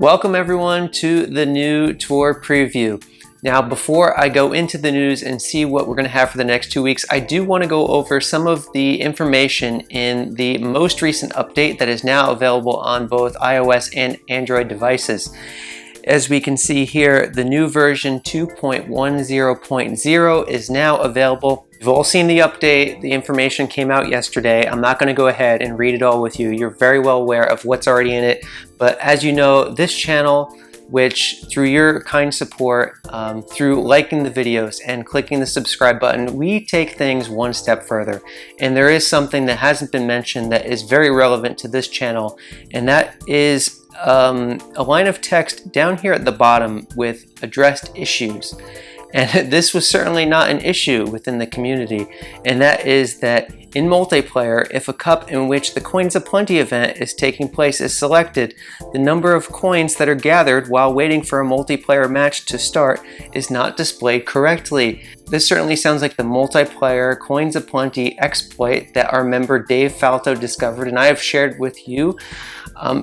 Welcome everyone to the new tour preview. Now, before I go into the news and see what we're going to have for the next 2 weeks, I do want to go over some of the information in the most recent update that is now available on both iOS and Android devices. As we can see here, the new version 2.10.0 is now available. You've all seen the update. The information came out yesterday. I'm not going to go ahead and read it all with you. You're very well aware of what's already in it. But as you know, this channel, which through your kind support, through liking the videos and clicking the subscribe button, we take things one step further. And there is something that hasn't been mentioned that is very relevant to this channel, and that is a line of text down here at the bottom with addressed issues. And this was certainly not an issue within the community, and that is that in multiplayer, if a cup in which the Coins Aplenty event is taking place is selected, the number of coins that are gathered while waiting for a multiplayer match to start is not displayed correctly. This certainly sounds like the multiplayer Coins Aplenty exploit that our member Dave Falto discovered, and I have shared with you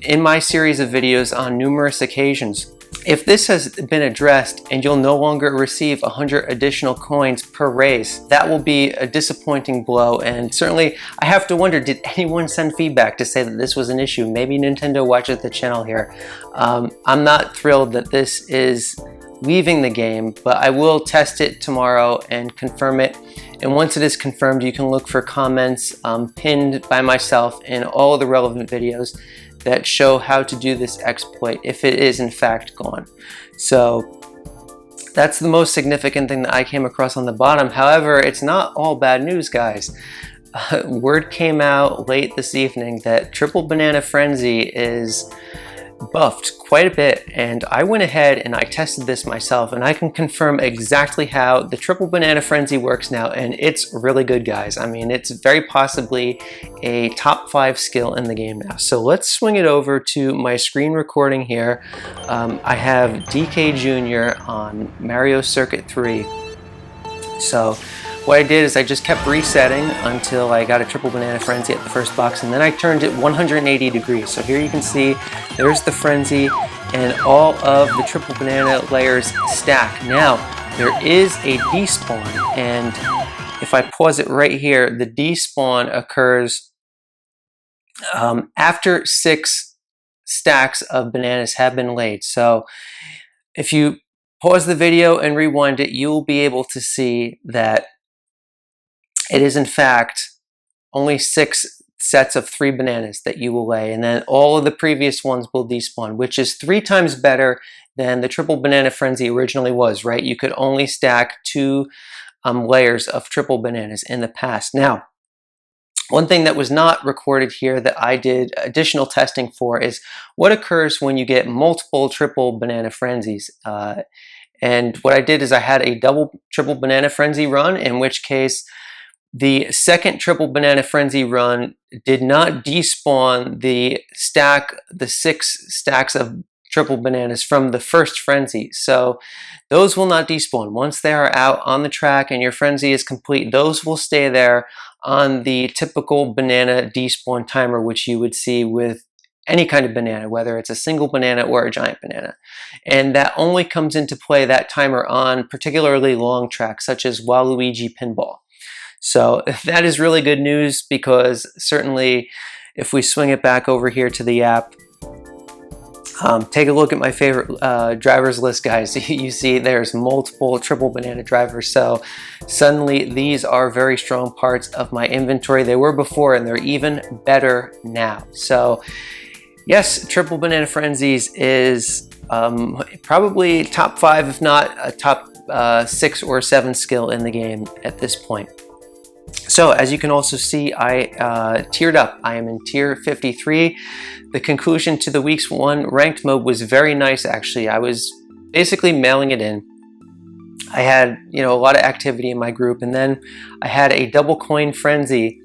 in my series of videos on numerous occasions. If this has been addressed and you'll no longer receive 100 additional coins per race, that will be a disappointing blow. And certainly I have to wonder, did anyone send feedback to say that this was an issue? Maybe Nintendo watches the channel here. I'm not thrilled that this is leaving the game, but I will test it tomorrow and confirm it. And once it is confirmed, you can look for comments pinned by myself in all of the relevant videos that show how to do this exploit if it is in fact gone. So that's the most significant thing that I came across on the bottom. However, it's not all bad news, guys. Word came out late this evening that Triple Banana Frenzy is buffed quite a bit, and I went ahead and I tested this myself, and I can confirm exactly how the Triple Banana Frenzy works now, and it's really good, guys. I mean, it's very possibly a top 5 skill in the game now. So let's swing it over to my screen recording here. I have DK Jr. on Mario Circuit 3. So what I did is I just kept resetting until I got a Triple Banana Frenzy at the first box, and then I turned it 180 degrees. So here you can see there's the Frenzy, and all of the Triple Banana layers stack. Now, there is a despawn, and if I pause it right here, the despawn occurs after 6 stacks of bananas have been laid. So if you pause the video and rewind it, you will be able to see that it is in fact only 6 sets of 3 bananas that you will lay, and then all of the previous ones will despawn, which is 3 times better than the Triple Banana Frenzy originally was, right? You could only stack 2 layers of triple bananas in the past. Now, one thing that was not recorded here that I did additional testing for is what occurs when you get multiple Triple Banana Frenzies. And what I did is I had a double Triple Banana Frenzy run, in which case the second Triple Banana Frenzy run did not despawn the 6 stacks of triple bananas from the first frenzy. So those will not despawn. Once they are out on the track and your frenzy is complete, those will stay there on the typical banana despawn timer, which you would see with any kind of banana, whether it's a single banana or a giant banana. And that only comes into play, that timer, on particularly long tracks such as Waluigi Pinball. So that is really good news, because certainly if we swing it back over here to the app, take a look at my favorite drivers list, guys. You see there's multiple Triple Banana drivers. So suddenly these are very strong parts of my inventory. They were before, and they're even better now. So yes, Triple Banana Frenzies is probably top 5, if not a top 6 or 7 skill in the game at this point. So as you can also see, I tiered up. I am in tier 53. The conclusion to the week's 1 ranked mode was very nice, actually. I was basically mailing it in. I had, a lot of activity in my group, and then I had a double coin frenzy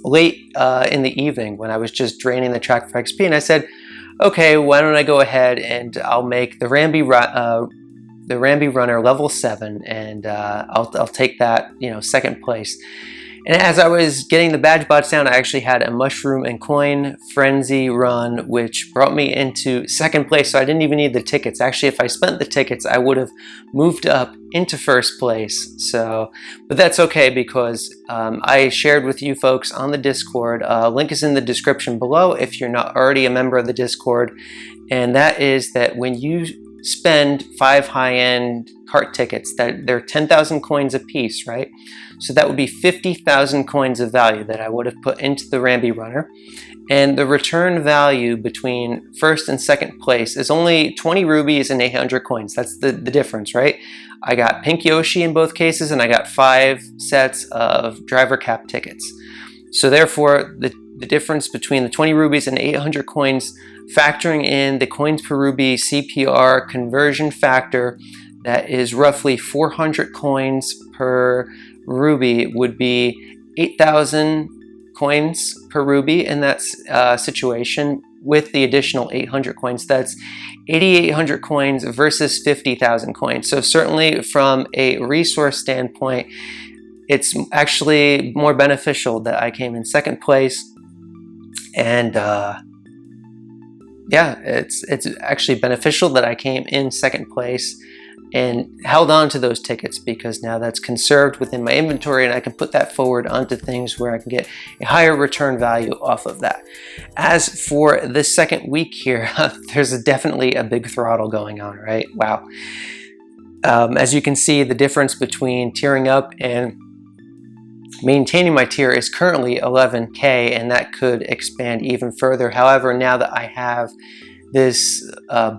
late in the evening when I was just draining the track for XP, and I said, okay, why don't I go ahead and I'll make the Ramby Runner level 7, and I'll take that, second place. And as I was getting the badge bots down, I actually had a mushroom and coin frenzy run, which brought me into second place. So I didn't even need the tickets. Actually, if I spent the tickets, I would have moved up into first place. So, but that's okay, because I shared with you folks on the Discord. Link is in the description below if you're not already a member of the Discord. And that is that when you spend 5 high-end cart tickets, that they're 10,000 coins a piece, right? So that would be 50,000 coins of value that I would have put into the Rambi Runner. And the return value between first and second place is only 20 rubies and 800 coins. That's the difference, right? I got Pink Yoshi in both cases, and I got 5 sets of driver cap tickets. So therefore, the difference between the 20 rubies and 800 coins, factoring in the coins per ruby CPR conversion factor, that is roughly 400 coins per ruby, would be 8,000 coins per ruby in that situation. With the additional 800 coins, that's 8,800 coins versus 50,000 coins. So certainly from a resource standpoint, it's actually more beneficial that I came in second place. And yeah, it's actually beneficial that I came in second place and held on to those tickets, because now that's conserved within my inventory and I can put that forward onto things where I can get a higher return value off of that. As for the second week here, there's definitely a big throttle going on, right? Wow. As you can see, the difference between tiering up and maintaining my tier is currently 11k, and that could expand even further. However, now that I have this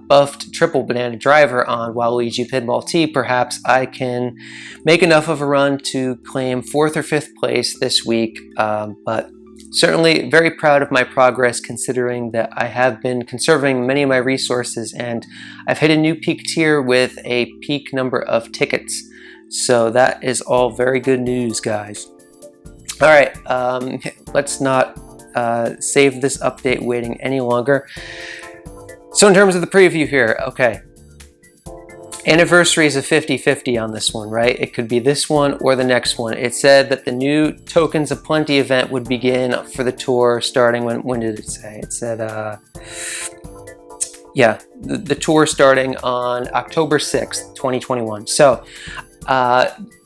buffed triple banana driver on Waluigi Pinball T, perhaps I can make enough of a run to claim 4th or 5th place this week. But certainly very proud of my progress, considering that I have been conserving many of my resources, and I've hit a new peak tier with a peak number of tickets. So that is all very good news, guys. All right, let's not save this update waiting any longer. So in terms of the preview here, okay, anniversary is a 50-50 on this one, right? It could be this one or the next one. It said that the new Tokens of Plenty event would begin for the tour starting when did it say? It said, yeah, the tour starting on October 6th, 2021. So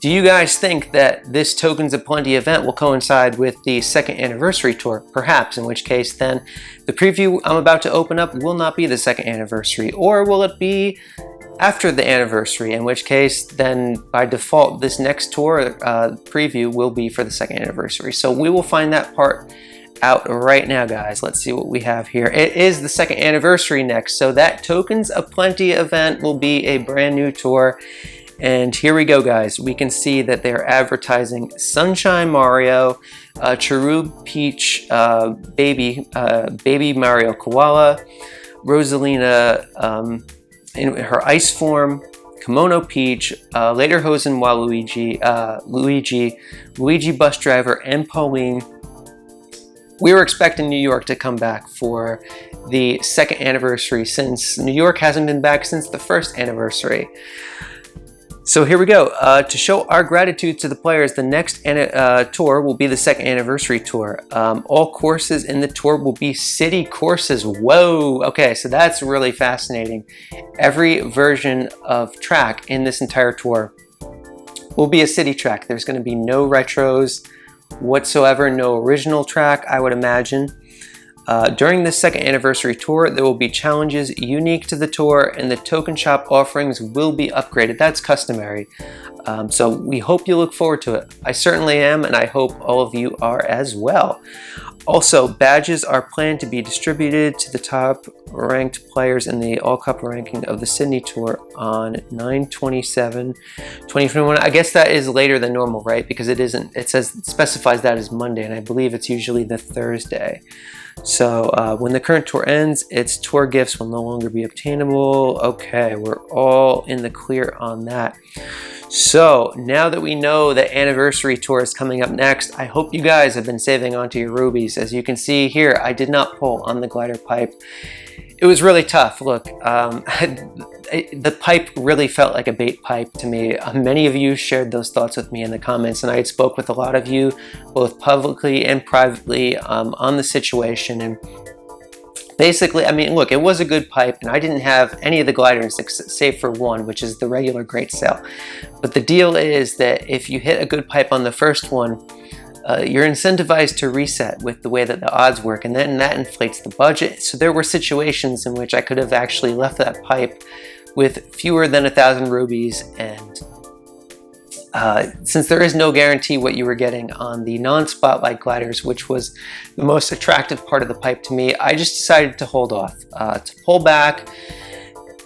do you guys think that this Tokens of Plenty event will coincide with the 2nd anniversary tour? Perhaps, in which case then the preview I'm about to open up will not be the 2nd anniversary, or will it be after the anniversary, in which case then by default this next tour preview will be for the 2nd anniversary. So we will find that part out right now, guys. Let's see what we have here. It is the 2nd anniversary next, so that Tokens of Plenty event will be a brand new tour. And here we go, guys. We can see that they're advertising Sunshine Mario, Cherub Peach, Baby Mario Koala, Rosalina in her ice form, Kimono Peach, Lederhosen Waluigi, Luigi Bus Driver, and Pauline. We were expecting New York to come back for the 2nd anniversary, since New York hasn't been back since the 1st anniversary. So here we go. To show our gratitude to the players, the next tour will be the 2nd anniversary tour. All courses in the tour will be city courses. Whoa! Okay, so that's really fascinating. Every version of track in this entire tour will be a city track. There's going to be no retros whatsoever, no original track, I would imagine. During the 2nd anniversary tour, there will be challenges unique to the tour, and the token shop offerings will be upgraded. That's customary. So we hope you look forward to it. I certainly am, and I hope all of you are as well. Also, badges are planned to be distributed to the top ranked players in the All-Cup ranking of the Sydney Tour on 9/27/2021. I guess that is later than normal, right? Because it isn't. It specifies that as Monday, and I believe it's usually the Thursday. So when the current tour ends, its tour gifts will no longer be obtainable. Okay, we're all in the clear on that. So now that we know the anniversary tour is coming up next, I hope you guys have been saving onto your rubies. As you can see here, I did not pull on the glider pipe. It was really tough. Look, the pipe really felt like a bait pipe to me. Many of you shared those thoughts with me in the comments, and I had spoke with a lot of you, both publicly and privately, on the situation. And basically, I mean, look, it was a good pipe, and I didn't have any of the gliders save for one, which is the regular Great Sale. But the deal is that if you hit a good pipe on the first one, you're incentivized to reset with the way that the odds work, and then that inflates the budget. So there were situations in which I could have actually left that pipe with fewer than 1,000 rubies, and since there is no guarantee what you were getting on the non-spotlight gliders, which was the most attractive part of the pipe to me, I just decided to hold off, to pull back,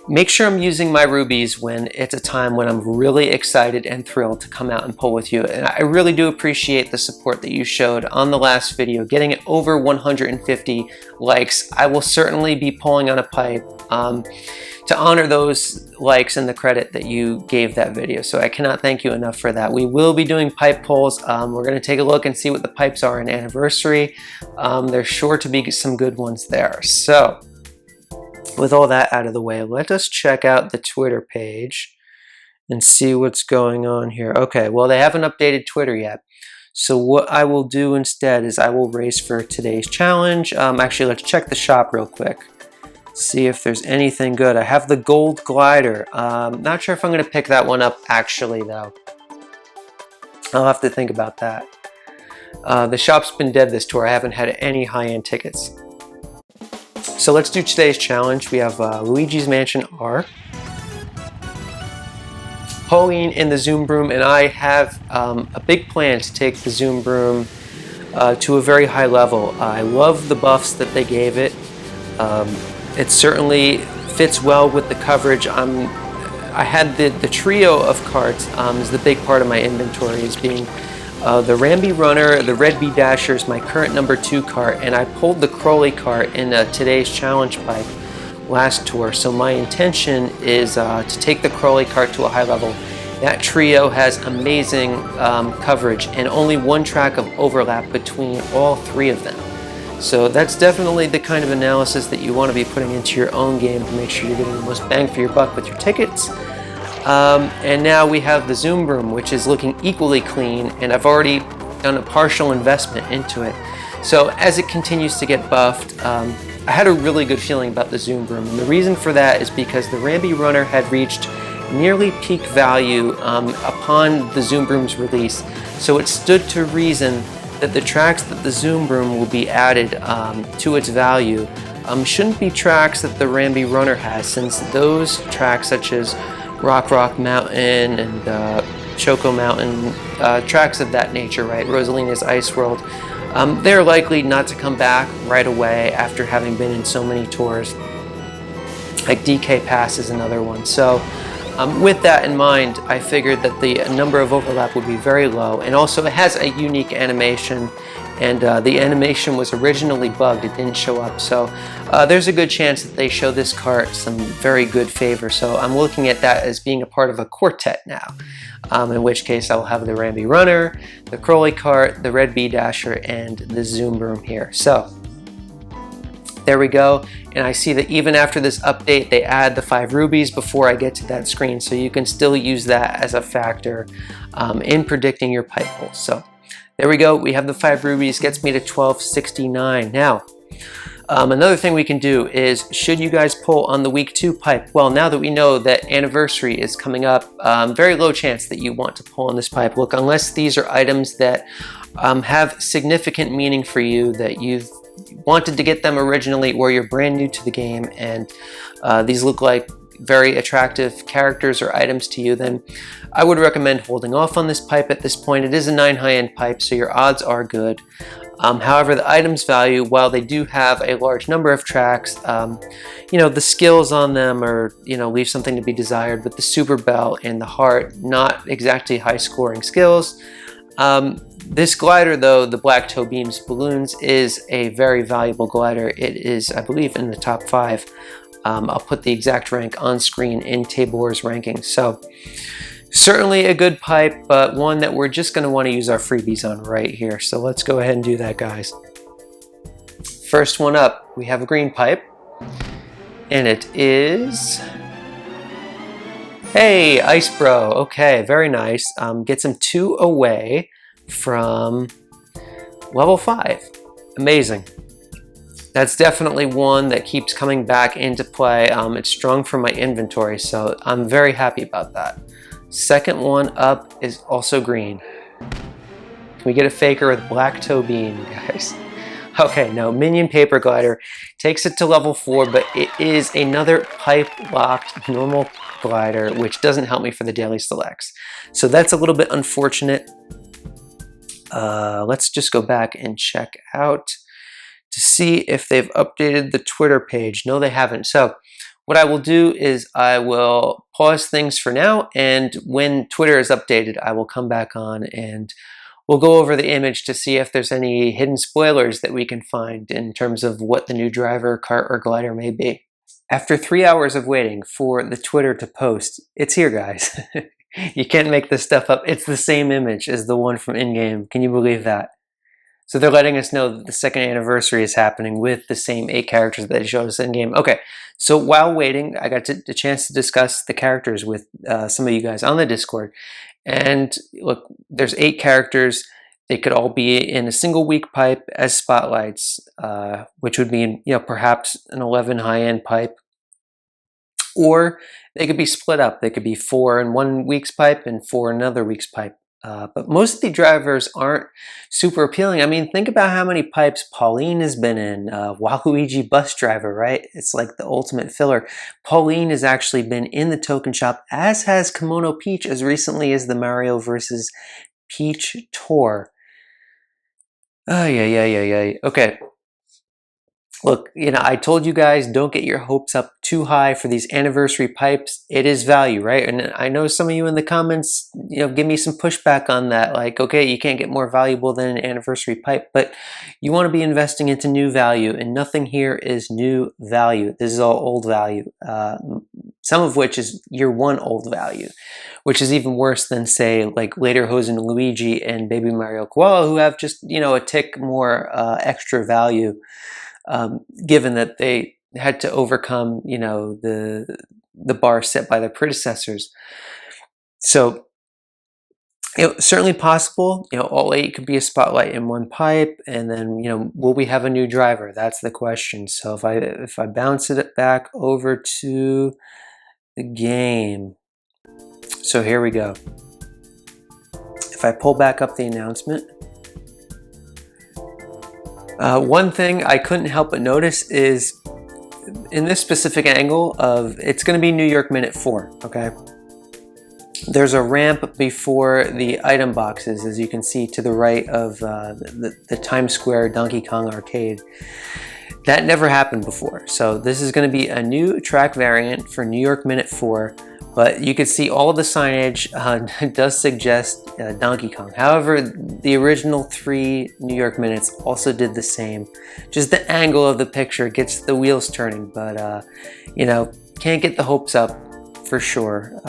make sure I'm using my rubies when it's a time when I'm really excited and thrilled to come out and pull with you. And I really do appreciate the support that you showed on the last video, getting it over 150 likes. I will certainly be pulling on a pipe to honor those likes and the credit that you gave that video. So I cannot thank you enough for that. We will be doing pipe pulls. We're going to take a look and see what the pipes are in Anniversary. There's sure to be some good ones there. So with all that out of the way, let us check out the Twitter page and see what's going on here. Okay, well, they haven't updated Twitter yet. So what I will do instead is I will race for today's challenge. Actually, let's check the shop real quick. See if there's anything good. I have the gold glider. Not sure if I'm going to pick that one up actually, though. I'll have to think about that. The shop's been dead this tour. I haven't had any high-end tickets. So let's do today's challenge. We have Luigi's Mansion R, Pauline in the Zoom Broom, and I have a big plan to take the Zoom Broom to a very high level. I love the buffs that they gave it. It certainly fits well with the coverage. I had the trio of carts is the big part of my inventory, as being the Ramby Runner, the Red Bee Dasher is my current number 2 cart, and I pulled the Crowley cart in today's challenge pipe last tour. So my intention is to take the Crowley cart to a high level. That trio has amazing coverage and only one track of overlap between all 3 of them. So that's definitely the kind of analysis that you want to be putting into your own game to make sure you're getting the most bang for your buck with your tickets. And now we have the Zoom Broom, which is looking equally clean, and I've already done a partial investment into it. So as it continues to get buffed, I had a really good feeling about the Zoom Broom, and the reason for that is because the Ramby Runner had reached nearly peak value upon the Zoom Broom's release. So it stood to reason that the tracks that the Zoom Broom will be added to its value shouldn't be tracks that the Ramby Runner has, since those tracks such as Rock Mountain and Choco Mountain, tracks of that nature, right? Rosalina's Ice World, they're likely not to come back right away after having been in so many tours. Like DK Pass is another one. So with that in mind, I figured that the number of overlap would be very low, and also it has a unique animation, and the animation was originally bugged. It didn't show up, so there's a good chance that they show this cart some very good favor. So I'm looking at that as being a part of a quartet now, in which case I'll have the Ramby Runner, the Crowley cart, the Red Bee Dasher, and the Zoom Broom here. So there we go, and I see that even after this update, they add the 5 rubies before I get to that screen, so you can still use that as a factor in predicting your pipe pull. So there we go, we have the 5 rubies, gets me to 1269. Now, another thing we can do is, should you guys pull on the week 2 pipe? Well, now that we know that Anniversary is coming up, very low chance that you want to pull on this pipe. Look, unless these are items that have significant meaning for you, that you've wanted to get them originally, or you're brand new to the game, and these look like very attractive characters or items to you, then I would recommend holding off on this pipe at this point. It is a 9 high-end pipe, so your odds are good. However, the items value, while they do have a large number of tracks, the skills on them are, leave something to be desired. But the Super Bell and the Heart, not exactly high-scoring skills. This glider, though, the Black Toe Beams Balloons, is a very valuable glider. It is, I believe, in the top 5. I'll put the exact rank on screen in Table Wars rankings. So certainly a good pipe, but one that we're just going to want to use our freebies on right here. So let's go ahead and do that, guys. First one up, we have a green pipe, and it is Hey, Ice Bro. Okay, very nice. Gets him 2 away from level 5. Amazing. That's definitely one that keeps coming back into play. It's strong for my inventory, so I'm very happy about that. Second one up is also green. Can we get a faker with black toe bean, guys? Okay, no, Minion Paper Glider takes it to level 4, but it is another pipe-locked normal glider, which doesn't help me for the daily selects. So that's a little bit unfortunate. Let's just go back and check out to see if they've updated the Twitter page. No, they haven't. So what I will do is I will pause things for now, and when Twitter is updated, I will come back on and we'll go over the image to see if there's any hidden spoilers that we can find in terms of what the new driver, cart, or glider may be. After 3 hours of waiting for the Twitter to post, it's here, guys. You can't make this stuff up. It's the same image as the one from in-game. Can you believe that? So they're letting us know that the second anniversary is happening with the same 8 characters that they showed us in-game. Okay, so while waiting, I got the chance to discuss the characters with some of you guys on the Discord. And look, there's 8 characters. They could all be in a single weak pipe as spotlights, which would mean, perhaps an 11 high-end pipe. Or they could be split up. They could be 4 in one week's pipe and 4 in another week's pipe. But most of the drivers aren't super appealing. I mean, think about how many pipes Pauline has been in. Waluigi Bus Driver, right? It's like the ultimate filler. Pauline has actually been in the token shop, as has Kimono Peach as recently as the Mario vs. Peach tour. Okay. Look, I told you guys don't get your hopes up too high for these anniversary pipes. It is value, right? And I know some of you in the comments, give me some pushback on that. Like, okay, you can't get more valuable than an anniversary pipe, but you want to be investing into new value, and nothing here is new value. This is all old value, some of which is year 1 old value, which is even worse than, say, like Lederhosen Luigi and Baby Mario Koala, who have just, a tick more extra value. Given that they had to overcome, the bar set by their predecessors. So, certainly possible. All 8 could be a spotlight in one pipe, and then, will we have a new driver? That's the question. So if I bounce it back over to the game, so here we go. If I pull back up the announcement. One thing I couldn't help but notice is in this specific angle of it's going to be New York Minute 4, okay? There's a ramp before the item boxes, as you can see to the right of the Times Square Donkey Kong arcade. That never happened before. So this is going to be a new track variant for New York Minute 4. But you can see all of the signage does suggest Donkey Kong. However, the original 3 New York Minutes also did the same. Just the angle of the picture gets the wheels turning, but can't get the hopes up for sure.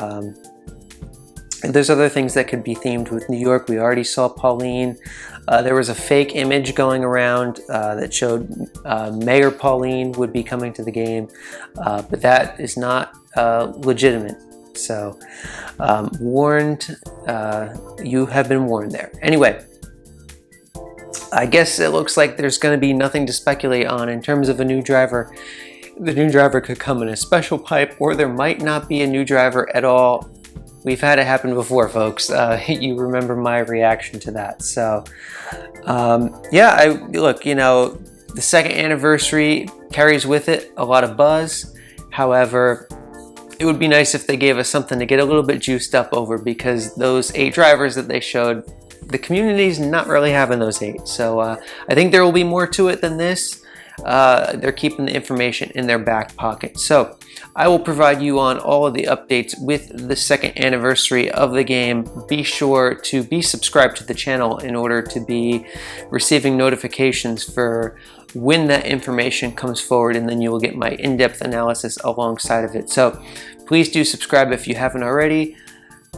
There's other things that could be themed with New York. We already saw Pauline. There was a fake image going around that showed Mayor Pauline would be coming to the game, but that is not legitimate. So, you have been warned there. Anyway, I guess it looks like there's going to be nothing to speculate on in terms of a new driver. The new driver could come in a special pipe, or there might not be a new driver at all. We've had it happen before, folks. You remember my reaction to that. So, look, the second anniversary carries with it a lot of buzz. However, it would be nice if they gave us something to get a little bit juiced up over, because those 8 drivers that they showed, the community's not really having those 8. So I think there will be more to it than this. They're keeping the information in their back pocket. So I will provide you on all of the updates with the second anniversary of the game. Be sure to be subscribed to the channel in order to be receiving notifications for when that information comes forward, and then you will get my in-depth analysis alongside of it. So please do subscribe if you haven't already.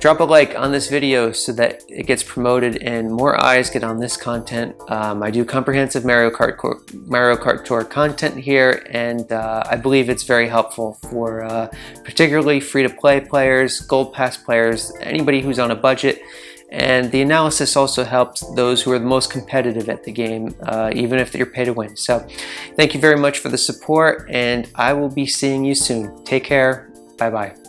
Drop a like on this video so that it gets promoted and more eyes get on this content. I do comprehensive Mario Kart Tour content here, and I believe it's very helpful for particularly free-to-play players, Gold Pass players, anybody who's on a budget. And the analysis also helps those who are the most competitive at the game, even if you're pay to win. So thank you very much for the support, and I will be seeing you soon. Take care. Bye-bye.